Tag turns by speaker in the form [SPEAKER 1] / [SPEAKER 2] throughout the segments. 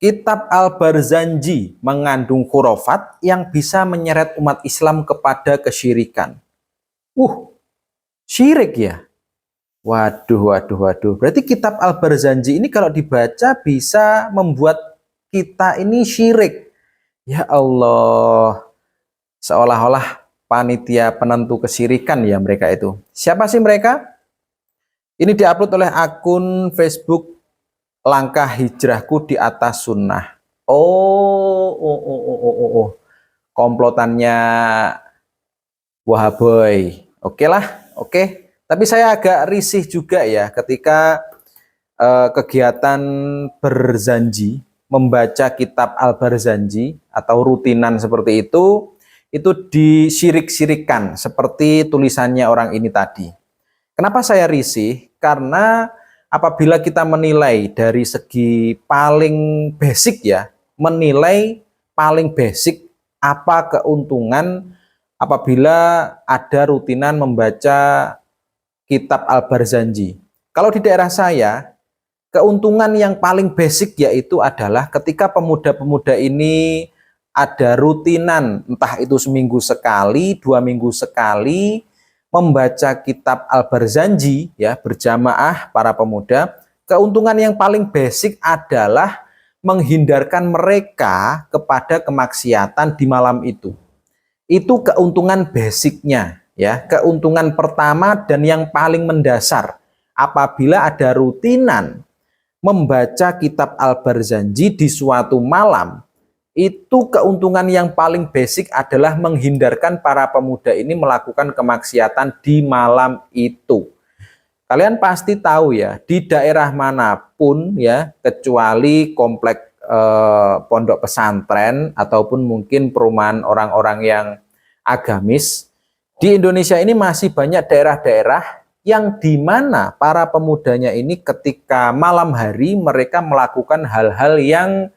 [SPEAKER 1] Kitab Al-Barzanji mengandung khurafat yang bisa menyeret umat Islam kepada kesyirikan. Syirik ya? Waduh. Berarti kitab Al-Barzanji ini kalau dibaca bisa membuat kita ini syirik. Ya Allah, seolah-olah panitia penentu kesyirikan ya mereka itu. Siapa sih mereka? Ini diupload oleh akun Facebook Langkah Hijrahku di Atas Sunnah. Komplotannya Wahaboy. Oke lah, oke. Tapi saya agak risih juga ya ketika kegiatan berzanji, membaca kitab Al-Barzanji atau rutinan seperti itu disirik-sirikan seperti tulisannya orang ini tadi. Kenapa saya risih? Karena apabila kita menilai dari segi paling basic ya, menilai paling basic apa keuntungan apabila ada rutinan membaca kitab Al-Barzanji. Kalau di daerah saya, keuntungan yang paling basic yaitu adalah ketika pemuda-pemuda ini ada rutinan, entah itu seminggu sekali, 2 minggu sekali, membaca kitab Al-Barzanji ya berjamaah para pemuda. Keuntungan yang paling basic adalah menghindarkan mereka kepada kemaksiatan di malam itu. Itu keuntungan basicnya ya, keuntungan pertama dan yang paling mendasar apabila ada rutinan membaca kitab Al-Barzanji di suatu malam. Itu keuntungan yang paling basic adalah menghindarkan para pemuda ini melakukan kemaksiatan di malam itu. Kalian pasti tahu ya, di daerah manapun ya, kecuali komplek pondok pesantren ataupun mungkin perumahan orang-orang yang agamis, di Indonesia ini masih banyak daerah-daerah yang dimana para pemudanya ini ketika malam hari mereka melakukan hal-hal yang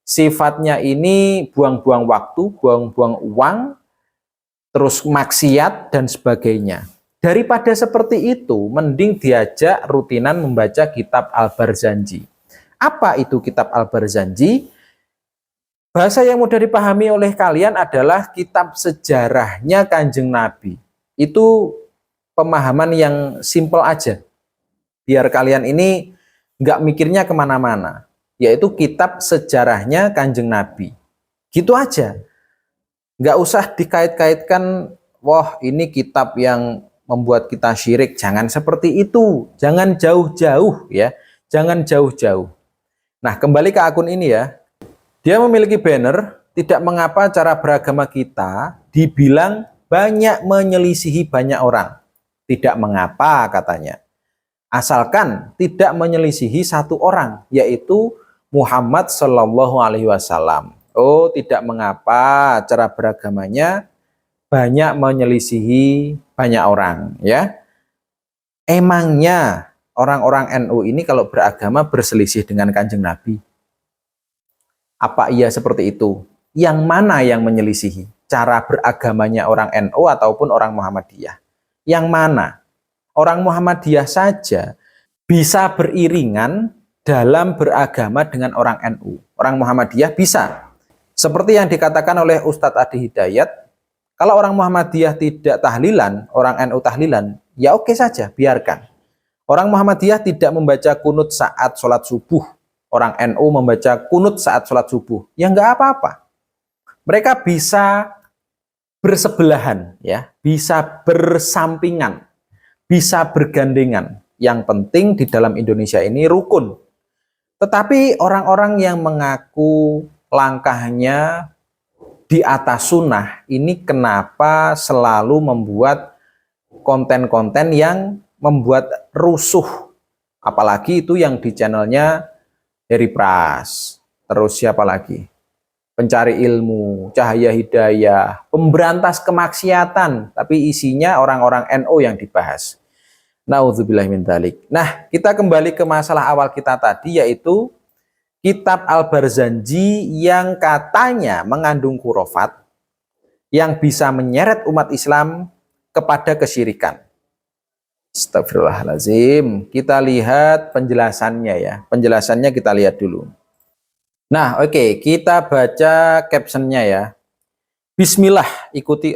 [SPEAKER 1] sifatnya ini buang-buang waktu, buang-buang uang, terus maksiat dan sebagainya. Daripada seperti itu, mending diajak rutinan membaca kitab Al-Barzanji. Apa itu kitab Al-Barzanji? Bahasa yang mudah dipahami oleh kalian adalah kitab sejarahnya Kanjeng Nabi. Itu pemahaman yang simpel aja. Biar kalian ini nggak mikirnya kemana-mana. Yaitu kitab sejarahnya Kanjeng Nabi. Gitu aja. Nggak usah dikait-kaitkan, wah ini kitab yang membuat kita syirik. Jangan seperti itu. Jangan jauh-jauh ya. Jangan jauh-jauh. Nah, kembali ke akun ini ya. Dia memiliki banner, tidak mengapa cara beragama kita dibilang banyak menyelisihi banyak orang. Tidak mengapa katanya. Asalkan tidak menyelisihi satu orang, yaitu Muhammad Shallallahu Alaihi Wasallam. Oh, tidak mengapa cara beragamanya banyak menyelisihi banyak orang, ya. Emangnya orang-orang NU ini kalau beragama berselisih dengan Kanjeng Nabi? Apa iya seperti itu? Yang mana yang menyelisihi? Cara beragamanya orang NU ataupun orang Muhammadiyah? Yang mana? Orang Muhammadiyah saja bisa beriringan dalam beragama dengan orang NU. Orang Muhammadiyah bisa. Seperti yang dikatakan oleh Ustadz Adi Hidayat, kalau orang Muhammadiyah tidak tahlilan, orang NU tahlilan, ya oke saja, biarkan. Orang Muhammadiyah tidak membaca kunut saat sholat subuh, orang NU membaca kunut saat sholat subuh, ya nggak apa-apa. Mereka bisa bersebelahan, ya, bisa bersampingan, bisa bergandengan. Yang penting di dalam Indonesia ini rukun. Tetapi orang-orang yang mengaku langkahnya di atas sunnah ini kenapa selalu membuat konten-konten yang membuat rusuh, apalagi itu yang di channelnya Heri Pras, terus siapa lagi, Pencari Ilmu, Cahaya Hidayah, Pemberantas Kemaksiatan, tapi isinya orang-orang NU yang dibahas. Nauzubillah min dzalik. Nah, kita kembali ke masalah awal kita tadi, yaitu kitab Al-Barzanji yang katanya mengandung khurafat yang bisa menyeret umat Islam kepada kesyirikan. Astagfirullahaladzim. Kita lihat penjelasannya ya. Penjelasannya kita lihat dulu. Nah, oke, kita baca captionnya ya. Bismillah, ikuti.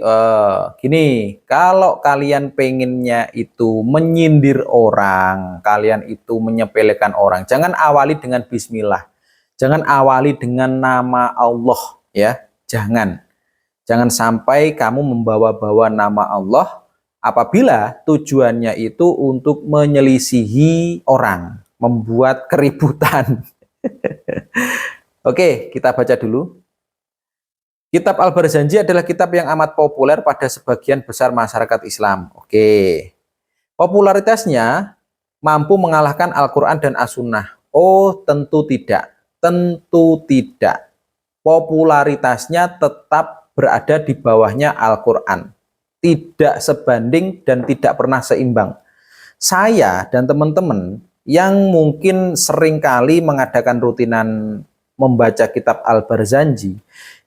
[SPEAKER 1] Gini, kalau kalian pengennya itu menyindir orang, kalian itu menyepelekan orang, jangan awali dengan Bismillah. Jangan awali dengan nama Allah, ya. Jangan sampai kamu membawa-bawa nama Allah apabila tujuannya itu untuk menyelisihi orang, membuat keributan. Oke, kita baca dulu. Kitab Al-Barzanji adalah kitab yang amat populer pada sebagian besar masyarakat Islam. Oke. Popularitasnya mampu mengalahkan Al-Quran dan As-Sunnah. Oh, tentu tidak. Tentu tidak. Popularitasnya tetap berada di bawahnya Al-Quran. Tidak sebanding dan tidak pernah seimbang. Saya dan teman-teman yang mungkin seringkali mengadakan rutinan membaca kitab Al-Barzanji,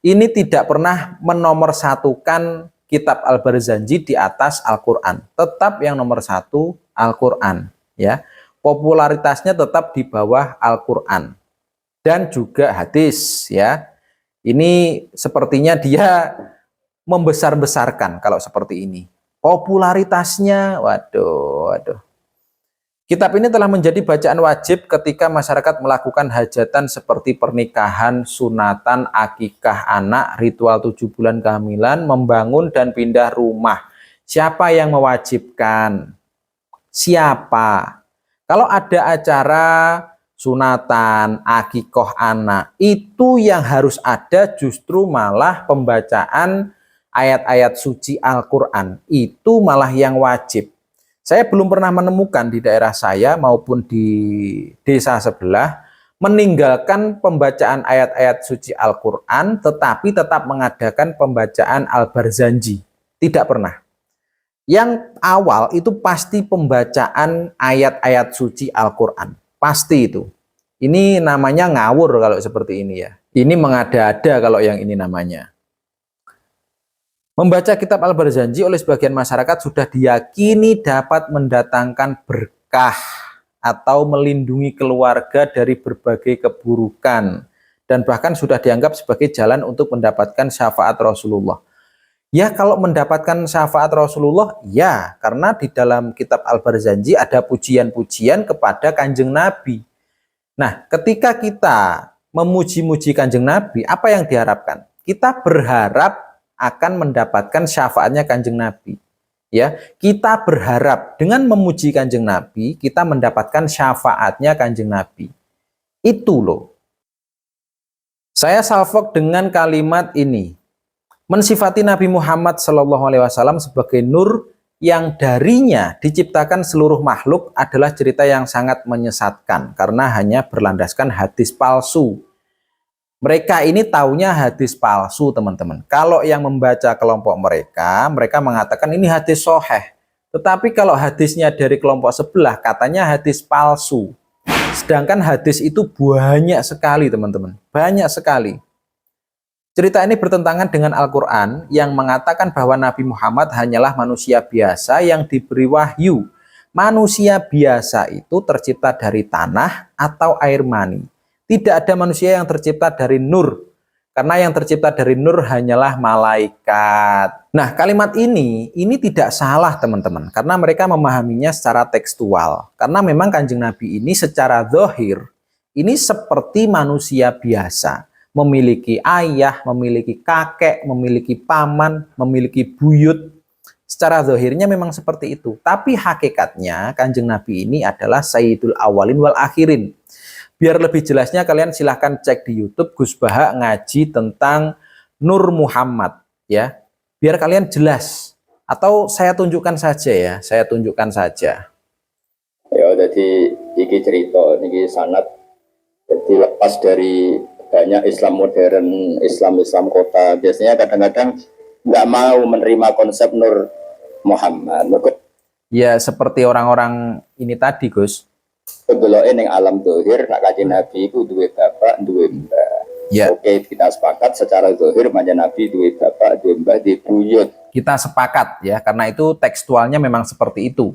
[SPEAKER 1] ini tidak pernah menomorsatukan kitab Al-Barzanji di atas Al-Quran. Tetap yang nomor satu Al-Quran, ya. Popularitasnya tetap di bawah Al-Quran dan juga hadis, ya. Ini sepertinya dia membesar-besarkan kalau seperti ini. Popularitasnya, waduh. Kitab ini telah menjadi bacaan wajib ketika masyarakat melakukan hajatan seperti pernikahan, sunatan, akikah anak, ritual 7 bulan kehamilan, membangun dan pindah rumah. Siapa yang mewajibkan? Siapa? Kalau ada acara sunatan, akikah anak, itu yang harus ada justru malah pembacaan ayat-ayat suci Al-Quran. Itu malah yang wajib. Saya belum pernah menemukan di daerah saya maupun di desa sebelah meninggalkan pembacaan ayat-ayat suci Al-Quran tetapi tetap mengadakan pembacaan Al-Barzanji. Tidak pernah. Yang awal itu pasti pembacaan ayat-ayat suci Al-Quran. Pasti itu. Ini namanya ngawur kalau seperti ini ya. Ini mengada-ada kalau yang ini namanya. Membaca kitab Al-Barzanji oleh sebagian masyarakat sudah diyakini dapat mendatangkan berkah atau melindungi keluarga dari berbagai keburukan dan bahkan sudah dianggap sebagai jalan untuk mendapatkan syafaat Rasulullah. Ya, kalau mendapatkan syafaat Rasulullah, ya, karena di dalam kitab Al-Barzanji ada pujian-pujian kepada Kanjeng Nabi. Nah, ketika kita memuji-muji Kanjeng Nabi, apa yang diharapkan? Kita berharap akan mendapatkan syafaatnya Kanjeng Nabi. Ya, kita berharap dengan memuji Kanjeng Nabi, kita mendapatkan syafaatnya Kanjeng Nabi. Itu loh. Saya salvok dengan kalimat ini. Mensifati Nabi Muhammad SAW sebagai nur yang darinya diciptakan seluruh makhluk adalah cerita yang sangat menyesatkan karena hanya berlandaskan hadis palsu. Mereka ini taunya hadis palsu, teman-teman. Kalau yang membaca kelompok mereka mengatakan ini hadis soheh. Tetapi kalau hadisnya dari kelompok sebelah, katanya hadis palsu. Sedangkan hadis itu banyak sekali, teman-teman. Banyak sekali. Cerita ini bertentangan dengan Al-Quran yang mengatakan bahwa Nabi Muhammad hanyalah manusia biasa yang diberi wahyu. Manusia biasa itu tercipta dari tanah atau air mani. Tidak ada manusia yang tercipta dari nur. Karena yang tercipta dari nur hanyalah malaikat. Nah, kalimat ini tidak salah, teman-teman. Karena mereka memahaminya secara tekstual. Karena memang Kanjeng Nabi ini secara zahir, ini seperti manusia biasa. Memiliki ayah, memiliki kakek, memiliki paman, memiliki buyut. Secara zahirnya memang seperti itu. Tapi hakikatnya Kanjeng Nabi ini adalah Sayyidul Awalin wal Akhirin. Biar lebih jelasnya kalian silahkan cek di YouTube Gus Baha ngaji tentang Nur Muhammad ya. Biar kalian jelas. Atau saya tunjukkan saja ya, saya tunjukkan saja.
[SPEAKER 2] Ya, jadi iki cerita niki sanad jadi lepas dari banyak Islam modern, Islam kota. Biasanya kadang-kadang nggak mau menerima konsep Nur Muhammad.
[SPEAKER 1] Ya seperti orang-orang ini tadi, Gus.
[SPEAKER 2] Kebeloke ning alam zahir nak Kanjeng Nabi itu duwe bapak, duwe mbah.
[SPEAKER 1] Ya.
[SPEAKER 2] Oke, kita sepakat secara zahir Kanjeng Nabi duwe bapak, duwe mbah, duwe buyut.
[SPEAKER 1] Kita sepakat ya, karena itu tekstualnya memang seperti itu.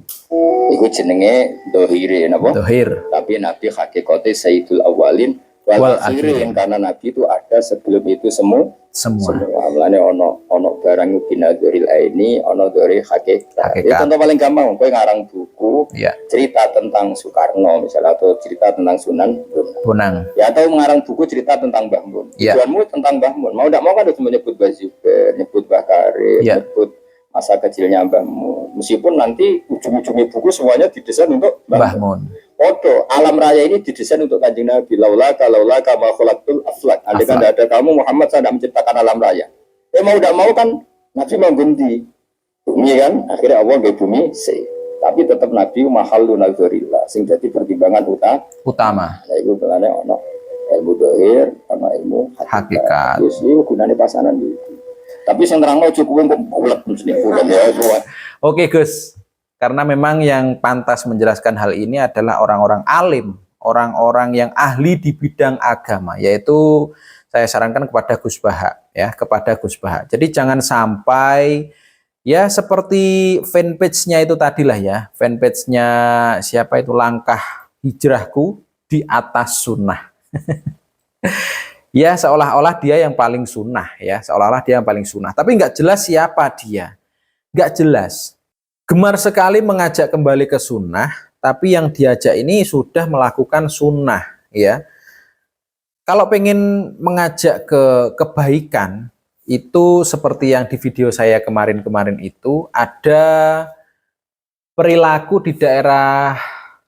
[SPEAKER 2] Iku jenenge zahire napa?
[SPEAKER 1] Zahir.
[SPEAKER 2] Tapi Nabi hakikate Sayyidul Awalin wal akhirin, karena Nabi itu ada sebelum itu semua. Mulane ono barang binadzuril aini, ono dari hakikat. Itu contoh paling gampang, kowe ngarang buku cerita tentang Soekarno misalnya, atau cerita tentang Sunan Bonang. Ya, atau mengarang buku cerita tentang Mbah Mun. Tujuanmu tentang Mbah Mun. Mau tidak mau kan harus menyebut Mbah Zubair, nyebut Mbah Karim, nyebut masa kecilnya Mbah Mun. Meskipun nanti ujung-ujungnya buku semuanya didesain untuk Mbah Mun. Foto alam raya ini didesain untuk Kanjeng Nabi. Laulaka ma khalaqtul aflak. Andai kan tidak ada kamu Muhammad, saya tidak menciptakan alam raya. Mau tidak mau kan Nabi mengganti bumi kan. Akhirnya Allah nggak bumi tapi tetap Nabi mahallu nazarillah. Sing jadi pertimbangan utama. Nah itu belane ono ilmu dohir, ono ilmu hakikat. Terus itu gunanya pasanan gitu. Tapi yang terang mau cukup untuk bulat mesti bulan ya.
[SPEAKER 1] Oke Gus. Karena memang yang pantas menjelaskan hal ini adalah orang-orang alim, orang-orang yang ahli di bidang agama, yaitu saya sarankan kepada Gus Baha, ya, kepada Gus Baha. Jadi jangan sampai ya seperti fanpage-nya itu tadilah ya, fanpage-nya siapa itu, Langkah Hijrahku di Atas Sunnah. Ya seolah-olah dia yang paling sunnah, ya seolah-olah dia yang paling sunnah, tapi nggak jelas siapa dia, nggak jelas. Gemar sekali mengajak kembali ke sunnah, tapi yang diajak ini sudah melakukan sunnah, ya. Kalau pengen mengajak ke kebaikan, itu seperti yang di video saya kemarin-kemarin itu, ada perilaku di daerah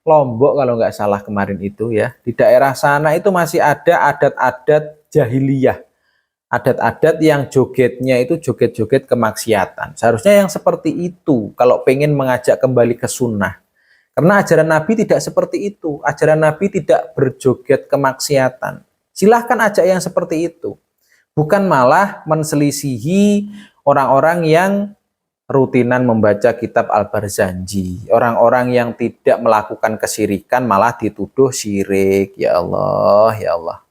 [SPEAKER 1] Lombok kalau nggak salah kemarin itu ya. Di daerah sana itu masih ada adat-adat jahiliyah. Adat-adat yang jogetnya itu joget-joget kemaksiatan. Seharusnya yang seperti itu kalau pengen mengajak kembali ke sunnah. Karena ajaran Nabi tidak seperti itu. Ajaran Nabi tidak berjoget kemaksiatan. Silahkan ajak yang seperti itu. Bukan malah menselisihi orang-orang yang rutinan membaca kitab Al-Barzanji. Orang-orang yang tidak melakukan kesyirikan malah dituduh syirik. Ya Allah, ya Allah.